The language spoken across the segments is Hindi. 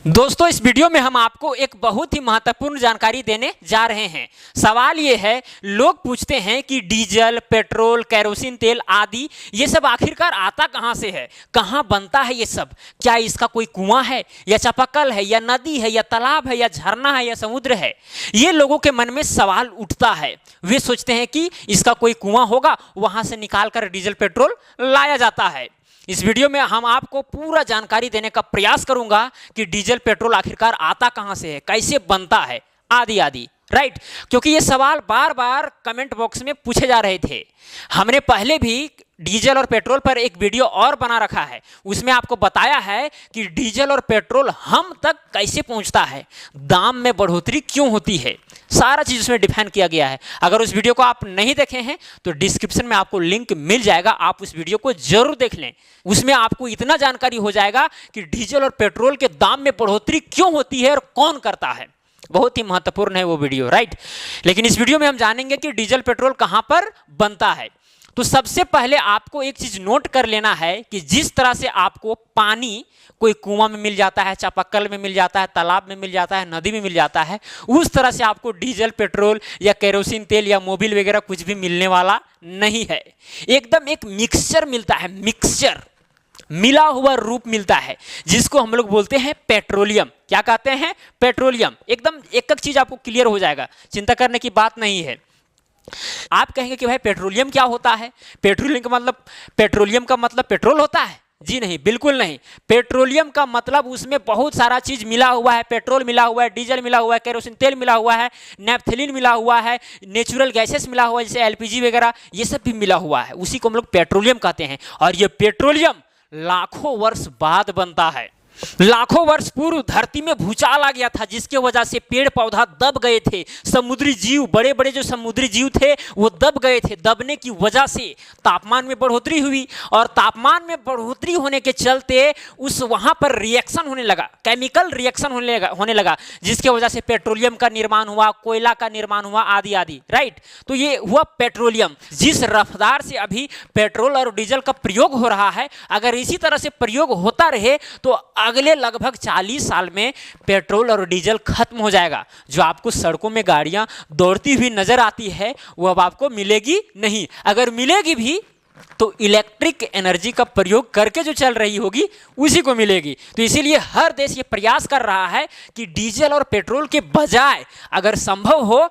दोस्तों, इस वीडियो में हम आपको एक बहुत ही महत्वपूर्ण जानकारी देने जा रहे हैं। सवाल ये है, लोग पूछते हैं कि डीजल, पेट्रोल, केरोसिन तेल आदि ये सब आखिरकार आता कहाँ से है, कहाँ बनता है ये सब? क्या इसका कोई कुआं है या चापाकल है या नदी है या तालाब है या झरना है या समुद्र है? ये लोगों के मन में सवाल उठता है। वे सोचते हैं कि इसका कोई कुआं होगा, वहाँ से निकाल कर डीजल पेट्रोल लाया जाता है। इस वीडियो में हम आपको पूरा जानकारी देने का प्रयास करूंगा कि डीजल पेट्रोल आखिरकार आता कहां से है, कैसे बनता है, आदि आदि। राइट, क्योंकि ये सवाल बार बार कमेंट बॉक्स में पूछे जा रहे थे। हमने पहले भी डीजल और पेट्रोल पर एक वीडियो और बना रखा है, उसमें आपको बताया है कि डीजल और पेट्रोल हम तक कैसे पहुंचता है, दाम में बढ़ोतरी क्यों होती है, सारा चीज उसमें डिफाइन किया गया है। अगर उस वीडियो को आप नहीं देखे हैं तो डिस्क्रिप्शन में आपको लिंक मिल जाएगा, आप उस वीडियो को जरूर देख लें। उसमें आपको इतना जानकारी हो जाएगा कि डीजल और पेट्रोल के दाम में बढ़ोतरी क्यों होती है और कौन करता है। बहुत ही महत्वपूर्ण है वो वीडियो। राइट, लेकिन इस वीडियो में हम जानेंगे कि डीजल पेट्रोल कहां पर बनता है। तो सबसे पहले आपको एक चीज नोट कर लेना है कि जिस तरह से आपको पानी कोई कुआं में मिल जाता है, चापाकल में मिल जाता है, तालाब में मिल जाता है, नदी में मिल जाता है, उस तरह से आपको डीजल पेट्रोल या केरोसिन तेल या मोबिल वगैरह कुछ भी मिलने वाला नहीं है। एकदम एक मिक्सचर मिलता है, मिक्सचर, मिला हुआ रूप मिलता है, जिसको हम लोग बोलते हैं पेट्रोलियम। क्या कहते हैं? पेट्रोलियम। एकदम एक एक चीज आपको क्लियर हो जाएगा, चिंता करने की बात नहीं है। आप कहेंगे कि भाई पेट्रोलियम क्या होता है? पेट्रोलियम का मतलब पेट्रोल होता है? जी नहीं, बिल्कुल नहीं। पेट्रोलियम का मतलब उसमें बहुत सारा चीज मिला हुआ है। पेट्रोल मिला हुआ है, डीजल मिला हुआ है, केरोसिन तेल मिला हुआ है, नैफ्थलीन मिला हुआ है, नेचुरल गैसेस मिला हुआ है जैसे एलपीजी वगैरह, ये सब भी मिला हुआ है। उसी को हम लोग पेट्रोलियम कहते हैं। और ये पेट्रोलियम लाखों वर्ष बाद बनता है। लाखों वर्ष पूर्व धरती में भूचाल आ गया था, जिसके वजह से पेड़ पौधा दब गए थे। समुद्री जीव, बड़े बड़े जो समुद्री जीव थे वो दब गए थे। दबने की वजह से तापमान में बढ़ोतरी हुई, और तापमान में बढ़ोतरी होने के चलते उस वहां पर रिएक्शन होने लगा, केमिकल रिएक्शन होने लगा, जिसके वजह से पेट्रोलियम का निर्माण हुआ, कोयला का निर्माण हुआ, आदि आदि। राइट, तो ये हुआ पेट्रोलियम। जिस रफ्तार से अभी पेट्रोल और डीजल का प्रयोग हो रहा है, अगर इसी तरह से प्रयोग होता रहे तो अगले लगभग 40 साल में पेट्रोल और डीजल खत्म हो जाएगा। जो आपको सड़कों में गाड़ियां दौड़ती हुई नजर आती है वो अब आपको मिलेगी नहीं। अगर मिलेगी भी तो इलेक्ट्रिक एनर्जी का प्रयोग करके जो चल रही होगी उसी को मिलेगी। तो इसीलिए हर देश ये प्रयास कर रहा है कि डीजल और पेट्रोल के बजाय अगर संभव हो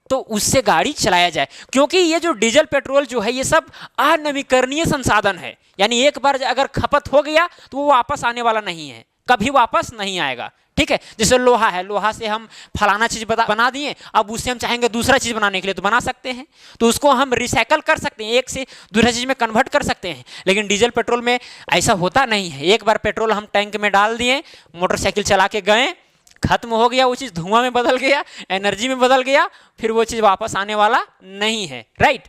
तो उससे गाड़ी चलाया जाए, क्योंकि ये जो डीजल पेट्रोल जो है ये सब अनवीकरणीय संसाधन है। यानी एक बार अगर खपत हो गया तो वो वापस आने वाला नहीं है, कभी वापस नहीं आएगा। ठीक है, जैसे लोहा है, लोहा से हम फलाना चीज बना दिए, अब उससे हम चाहेंगे दूसरा चीज बनाने के लिए तो बना सकते हैं, तो उसको हम रिसाइकल कर सकते हैं, एक से दूसरा चीज में कन्वर्ट कर सकते हैं। लेकिन डीजल पेट्रोल में ऐसा होता नहीं है। एक बार पेट्रोल हम टैंक में डाल दिए, मोटरसाइकिल चला के गए, खत्म हो गया, वो चीज धुआं में बदल गया, एनर्जी में बदल गया, फिर वो चीज वापस आने वाला नहीं है। राइट,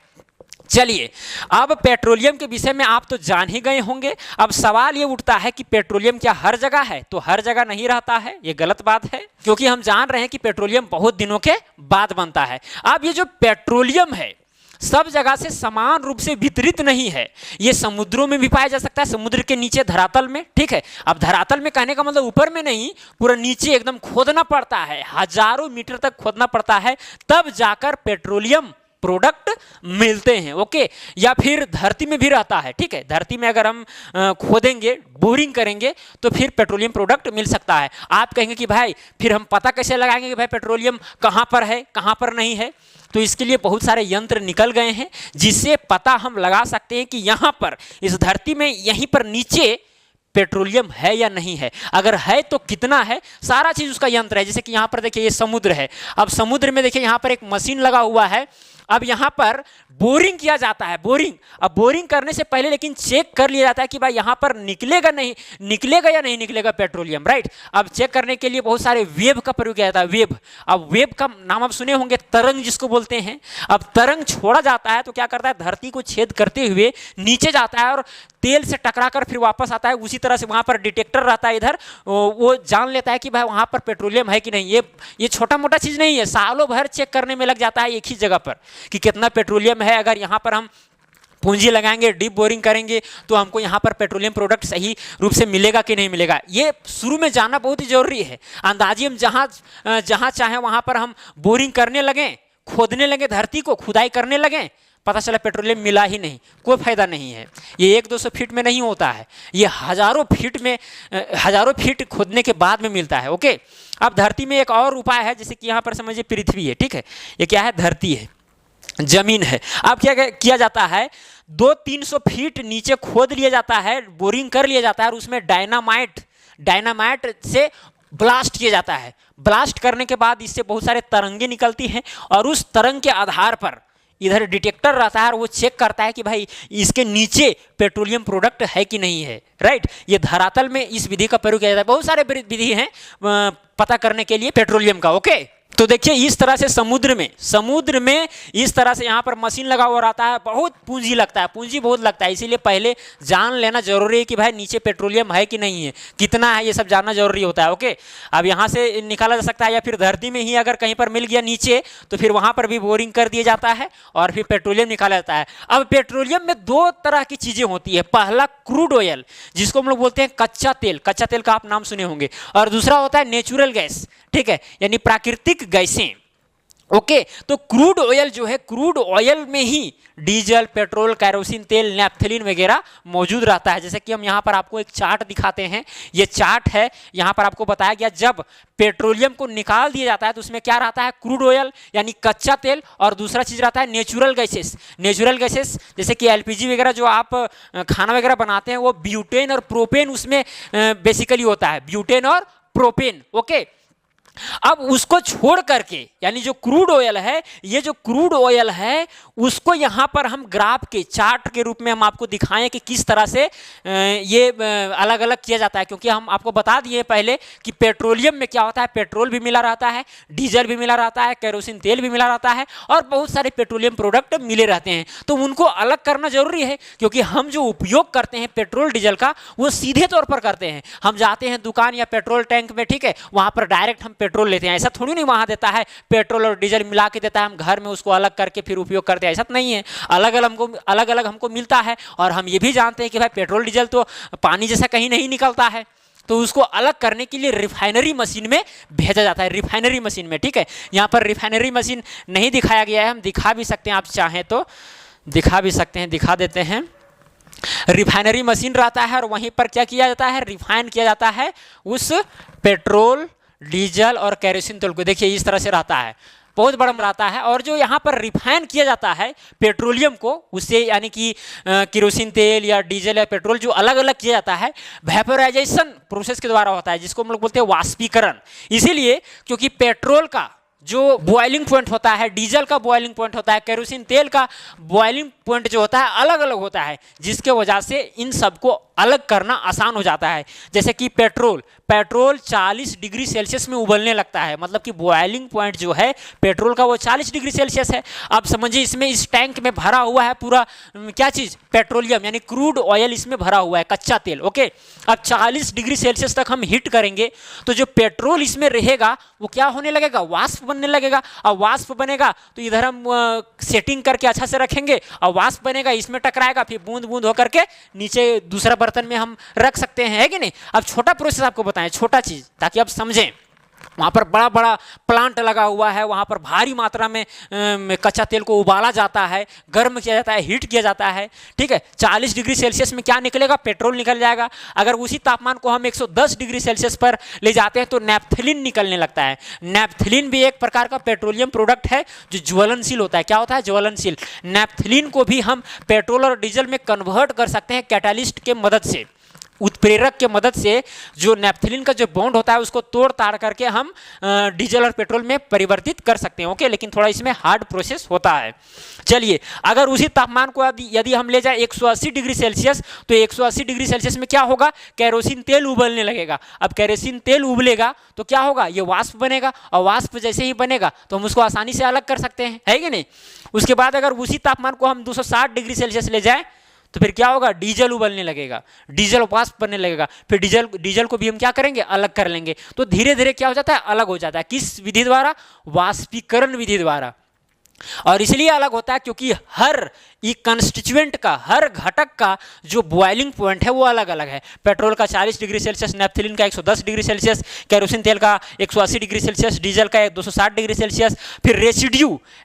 चलिए अब पेट्रोलियम के विषय में आप तो जान ही गए होंगे। अब सवाल ये उठता है कि पेट्रोलियम क्या हर जगह है? तो हर जगह नहीं रहता है, ये गलत बात है, क्योंकि हम जान रहे हैं कि पेट्रोलियम बहुत दिनों के बाद बनता है। अब ये जो पेट्रोलियम है सब जगह से समान रूप से वितरित नहीं है। ये समुद्रों में भी पाया जा सकता है, समुद्र के नीचे धरातल में। ठीक है, अब धरातल में कहने का मतलब ऊपर में नहीं, पूरा नीचे एकदम खोदना पड़ता है, हजारों मीटर तक खोदना पड़ता है, तब जाकर पेट्रोलियम प्रोडक्ट मिलते हैं। ओके, या फिर धरती में भी रहता है। ठीक है, धरती में अगर हम खोदेंगे, बोरिंग करेंगे तो फिर पेट्रोलियम प्रोडक्ट मिल सकता है। आप कहेंगे कि भाई फिर हम पता कैसे लगाएंगे कि भाई पेट्रोलियम कहाँ पर है, कहाँ पर नहीं है? तो इसके लिए बहुत सारे यंत्र निकल गए हैं जिससे पता हम लगा सकते हैं कि यहाँ पर इस धरती में यहीं पर नीचे पेट्रोलियम है या नहीं है। अगर है तो कितना है, सारा चीज उसका यंत्र है। जैसे कि यहाँ पर देखिए ये समुद्र है, अब समुद्र में देखिए यहाँ पर एक मशीन लगा हुआ है। अब यहाँ पर बोरिंग किया जाता है, बोरिंग। अब बोरिंग करने से पहले लेकिन चेक कर लिया जाता है कि भाई यहाँ पर निकलेगा या नहीं निकलेगा पेट्रोलियम। राइट, अब चेक करने के लिए बहुत सारे वेब का प्रयोग किया जाता है। वेब, अब वेब का नाम आप सुने होंगे, तरंग जिसको बोलते हैं। अब तरंग छोड़ा जाता है तो क्या करता है, धरती को छेद करते हुए नीचे जाता है और तेल से टकरा कर फिर वापस आता है। उसी तरह से वहां पर डिटेक्टर रहता है, इधर वो जान लेता है कि भाई वहां पर पेट्रोलियम है कि नहीं। ये छोटा मोटा चीज नहीं है, सालों भर चेक करने में लग जाता है एक ही जगह पर कि कितना पेट्रोलियम है। अगर यहाँ पर हम पूंजी लगाएंगे, डीप बोरिंग करेंगे, तो हमको यहाँ पर पेट्रोलियम प्रोडक्ट सही रूप से मिलेगा कि नहीं मिलेगा, ये शुरू में जानना बहुत ही जरूरी है। अंदाजी हम जहाँ चाहें वहाँ पर हम बोरिंग करने लगें, खोदने लगे, धरती को खुदाई करने लगें, पता चला पेट्रोलियम मिला ही नहीं, कोई फायदा नहीं है। ये 100-200 फीट में नहीं होता है, ये हजारों फीट खोदने के बाद में मिलता है। ओके, अब धरती में एक और उपाय है, जैसे कि यहाँ पर समझिए पृथ्वी है, ठीक है, ये क्या है, धरती है, जमीन है। अब क्या किया जाता है, 200-300 फीट नीचे खोद लिया जाता है, बोरिंग कर लिया जाता है, और उसमें डायनामाइट से ब्लास्ट किया जाता है। ब्लास्ट करने के बाद इससे बहुत सारे तरंगे निकलती हैं, और उस तरंग के आधार पर इधर डिटेक्टर रहता है और वो चेक करता है कि भाई इसके नीचे पेट्रोलियम प्रोडक्ट है कि नहीं है। राइट, ये धरातल में इस विधि का प्रयोग किया जाता है। बहुत सारे विधि हैं पता करने के लिए पेट्रोलियम का। ओके, तो देखिए इस तरह से समुद्र में इस तरह से यहाँ पर मशीन लगा हुआ रहता है, बहुत पूंजी लगता है, पूंजी बहुत लगता है, इसीलिए पहले जान लेना जरूरी है कि भाई नीचे पेट्रोलियम है कि नहीं है, कितना है, ये सब जानना जरूरी होता है। ओके, अब यहाँ से निकाला जा सकता है, या फिर धरती में ही अगर कहीं पर मिल गया नीचे, तो फिर वहाँ पर भी बोरिंग कर दिया जाता है और फिर पेट्रोलियम निकाला जाता है। अब पेट्रोलियम में 2 तरह की चीज़ें होती है, पहला क्रूड ऑयल, जिसको हम लोग बोलते हैं कच्चा तेल का आप नाम सुने होंगे, और दूसरा होता है नेचुरल गैस, ठीक है, यानी प्राकृतिक गैसें। ओके, तो क्रूड ऑयल जो है, क्रूड ऑयल में ही डीजल, पेट्रोल, कैरोसिन तेल, नैफ्थलीन वगैरह मौजूद रहता है। जैसे कि हम यहाँ पर आपको एक चार्ट दिखाते हैं, ये चार्ट है, यहाँ पर आपको बताया गया जब पेट्रोलियम को निकाल दिया जाता है तो उसमें क्या रहता है, क्रूड ऑयल यानी कच्चा तेल, और दूसरा चीज़ रहता है नेचुरल गैसेस, जैसे कि एलपीजी वगैरह जो आप खाना वगैरह बनाते हैं, वो ब्यूटेन और प्रोपेन उसमें बेसिकली होता है, ब्यूटेन और प्रोपेन। ओके, अब उसको छोड़ करके, यानी जो क्रूड ऑयल है, ये जो क्रूड ऑयल है उसको यहाँ पर हम ग्राफ के चार्ट के रूप में हम आपको दिखाएं कि किस तरह से ये अलग अलग किया जाता है। क्योंकि हम आपको बता दिए पहले कि पेट्रोलियम में क्या होता है, पेट्रोल भी मिला रहता है, डीजल भी मिला रहता है, कैरोसिन तेल भी मिला रहता है, और बहुत सारे पेट्रोलियम प्रोडक्ट मिले रहते हैं। तो उनको अलग करना जरूरी है, क्योंकि हम जो उपयोग करते हैं पेट्रोल डीजल का, वो सीधे तौर पर करते हैं। हम जाते हैं दुकान या पेट्रोल टैंक में, ठीक है, वहाँ पर डायरेक्ट हम पेट्रोल लेते हैं, ऐसा थोड़ी नहीं वहां देता है पेट्रोल और डीजल मिला के देता है, हम घर में उसको अलग करके फिर उपयोग करते हैं, ऐसा नहीं है। अलग अलग हमको मिलता है, और हम ये भी जानते हैं कि भाई पेट्रोल डीजल तो पानी जैसा कहीं नहीं निकलता है, तो उसको अलग करने के लिए रिफाइनरी मशीन में भेजा जाता है, रिफाइनरी मशीन में, ठीक है। यहाँ पर रिफाइनरी मशीन नहीं दिखाया गया है, हम दिखा भी सकते हैं, आप चाहें तो दिखा भी सकते हैं, दिखा देते हैं। रिफाइनरी मशीन रहता है, और वहीं पर क्या किया जाता है, रिफाइन किया जाता है उस पेट्रोल, डीजल और कैरोसिन तेल को। देखिए इस तरह से रहता है, बहुत बड़ा रहता है, और जो यहाँ पर रिफाइन किया जाता है पेट्रोलियम को, उससे यानी कि केरोसिन तेल या डीजल या पेट्रोल जो अलग अलग किया जाता है, वेपोराइजेशन प्रोसेस के द्वारा होता है, जिसको हम लोग बोलते हैं वाष्पीकरण। इसीलिए क्योंकि पेट्रोल का जो बॉइलिंग पॉइंट होता है, डीजल का बॉइलिंग पॉइंट होता है, केरोसिन तेल का बॉइलिंग पॉइंट जो होता है अलग अलग होता है, जिसके वजह से इन सबको अलग करना आसान हो जाता है। जैसे कि पेट्रोल 40 डिग्री सेल्सियस में उबलने लगता है, मतलब कि बॉइलिंग पॉइंट जो है पेट्रोल का वो 40 डिग्री सेल्सियस है। अब समझिए इसमें इस टैंक में भरा हुआ है पूरा क्या चीज़, पेट्रोलियम यानी क्रूड ऑयल इसमें भरा हुआ है, कच्चा तेल। ओके, अब 40 डिग्री सेल्सियस तक हम हीट करेंगे तो जो पेट्रोल इसमें रहेगा वो क्या होने लगेगा, वाष्प बनने लगेगा। अब वाष्प बनेगा तो इधर हम सेटिंग करके अच्छा से रखेंगे, और वाष्प बनेगा, इसमें टकराएगा, फिर बूंद बूंद होकर के नीचे दूसरा बर्तन में हम रख सकते हैं, है कि नहीं। अब छोटा प्रोसेस आपको बताएं, छोटा चीज़, ताकि आप समझें। वहाँ पर बड़ा बड़ा प्लांट लगा हुआ है, वहाँ पर भारी मात्रा में कच्चा तेल को उबाला जाता है, गर्म किया जाता है, हीट किया जाता है, ठीक है। 40 डिग्री सेल्सियस में क्या निकलेगा, पेट्रोल निकल जाएगा। अगर उसी तापमान को हम 110 डिग्री सेल्सियस पर ले जाते हैं तो नैफ्थलीन निकलने लगता है। नैफ्थलीन भी एक प्रकार का पेट्रोलियम प्रोडक्ट है जो ज्वलनशील होता है। क्या होता है, ज्वलनशील। नैफ्थलीन को भी हम पेट्रोल और डीजल में कन्वर्ट कर सकते हैं कैटालिस्ट के मदद से, उत्प्रेरक के मदद से। जो नैफ्थलीन का जो बॉन्ड होता है उसको तोड़ ताड़ करके हम डीजल और पेट्रोल में परिवर्तित कर सकते हैं। ओके, लेकिन थोड़ा इसमें हार्ड प्रोसेस होता है। चलिए, अगर उसी तापमान को यदि हम ले जाए 180 डिग्री सेल्सियस, तो 180 डिग्री सेल्सियस में क्या होगा, केरोसिन तेल उबलने लगेगा। अब केरोसिन तेल उबलेगा तो क्या होगा, ये वाष्प बनेगा, और वाष्प जैसे ही बनेगा तो हम उसको आसानी से अलग कर सकते हैं, है कि नहीं। उसके बाद अगर उसी तापमान को हम 260 डिग्री सेल्सियस ले जाए तो फिर क्या होगा, डीजल उबलने लगेगा, डीजल वाष्प बनने लगेगा। फिर डीजल को भी हम क्या करेंगे, अलग कर लेंगे। तो धीरे धीरे क्या हो जाता है, अलग हो जाता है। किस विधि द्वारा, वाष्पीकरण विधि द्वारा। और इसलिए अलग होता है क्योंकि हर कंस्टिट्यूएंट का, हर घटक का जो बॉइलिंग पॉइंट है वो अलग अलग है। पेट्रोल का 40 डिग्री सेल्सियस, नेफ्थलीन का 110 डिग्री सेल्सियस, केरोसिन तेल का 180 डिग्री सेल्सियस, डीजल का 260 डिग्री सेल्सियस। फिर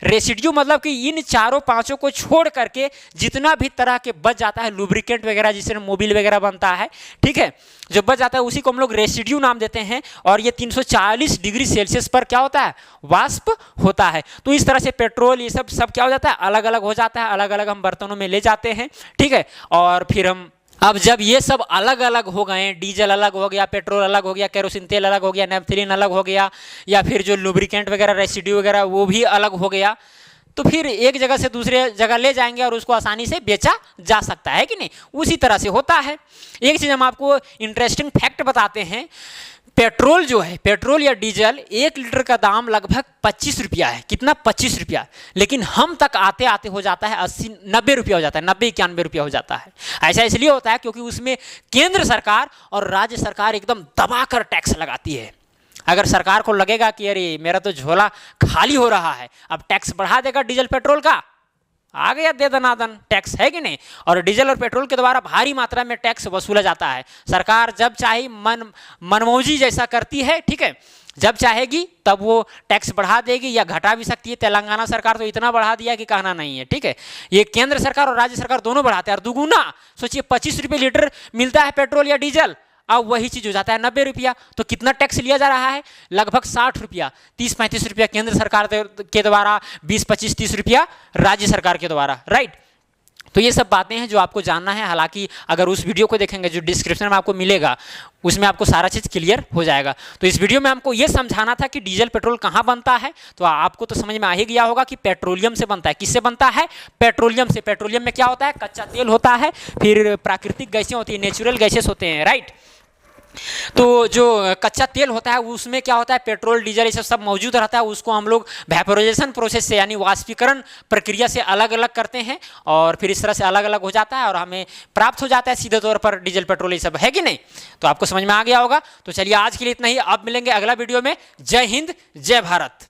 रेसिड्यू मतलब कि इन चारों पांचों को छोड़ करके जितना भी तरह के बच जाता है लुब्रिकेंट वगैरह, जिससे मोबिल वगैरह बनता है, ठीक है, जो बच जाता है उसी को हम लोग रेसिड्यू नाम देते हैं। और ये 340 डिग्री सेल्सियस पर क्या होता है, वाष्प होता है। तो इस तरह से पेट्रोल ये सब क्या हो जाता है, अलग अलग हो जाता है, अलग अलग हम बर्तनों में ले जाते हैं, ठीक है। और फिर हम अब जब ये सब अलग अलग हो गए, डीजल अलग हो गया, पेट्रोल अलग हो गया, केरोसिन तेल अलग हो गया, नेफ्थलीन अलग हो गया, या फिर जो लुब्रिकेंट वगैरह रेसिड्यू वगैरह वो भी अलग हो गया, तो फिर एक जगह से दूसरे जगह ले जाएंगे और उसको आसानी से बेचा जा सकता है कि नहीं। उसी तरह से होता है। एक चीज़ हम आपको इंटरेस्टिंग फैक्ट बताते हैं, पेट्रोल जो है, पेट्रोल या डीजल 1 लीटर का दाम लगभग 25 रुपया है। कितना, 25 रुपया। लेकिन हम तक आते आते हो जाता है 80-90 रुपया हो जाता है, 90-91 रुपया हो जाता है। ऐसा इसलिए होता है क्योंकि उसमें केंद्र सरकार और राज्य सरकार एकदम दबाकर टैक्स लगाती है। अगर सरकार को लगेगा कि अरे मेरा तो झोला खाली हो रहा है, अब टैक्स बढ़ा देगा डीजल पेट्रोल का, आ गया दे दनादन टैक्स, है कि नहीं। और डीजल और पेट्रोल के द्वारा भारी मात्रा में टैक्स वसूला जाता है। सरकार जब चाहे मनमौजी जैसा करती है, ठीक है, जब चाहेगी तब वो टैक्स बढ़ा देगी या घटा भी सकती है। तेलंगाना सरकार तो इतना बढ़ा दिया कि कहना नहीं है, ठीक है। ये केंद्र सरकार और राज्य सरकार दोनों बढ़ाते हैं। और दुगुना सोचिए, 25 रुपये लीटर मिलता है पेट्रोल या डीजल, अब वही चीज हो जाता है 90 रुपया। तो कितना टैक्स लिया जा रहा है, लगभग 60 रुपया, 30-35 रुपया केंद्र सरकार के द्वारा, 20-25-30 रुपया राज्य सरकार के द्वारा, राइट। तो ये सब बातें हैं जो आपको जानना है। हालांकि अगर उस वीडियो को देखेंगे जो डिस्क्रिप्शन में आपको मिलेगा, उसमें आपको सारा चीज़ क्लियर हो जाएगा। तो इस वीडियो में हमको ये समझाना था कि डीजल पेट्रोल कहाँ बनता है। तो आपको तो समझ में आ ही गया होगा कि पेट्रोलियम से बनता है। किससे बनता है, पेट्रोलियम से। पेट्रोलियम में क्या होता है, कच्चा तेल होता है, फिर प्राकृतिक गैसें होती है, नेचुरल गैसेस होते हैं, राइट। तो जो कच्चा तेल होता है उसमें क्या होता है, पेट्रोल डीजल ये सब मौजूद रहता है। उसको हम लोग वेपोराइजेशन प्रोसेस से, यानी वाष्पीकरण प्रक्रिया से अलग अलग करते हैं, और फिर इस तरह से अलग अलग हो जाता है और हमें प्राप्त हो जाता है सीधे तौर पर डीजल पेट्रोल, ये सब, है कि नहीं। तो आपको समझ में आ गया होगा। तो चलिए आज के लिए इतना ही, अब मिलेंगे अगला वीडियो में। जय हिंद, जय भारत।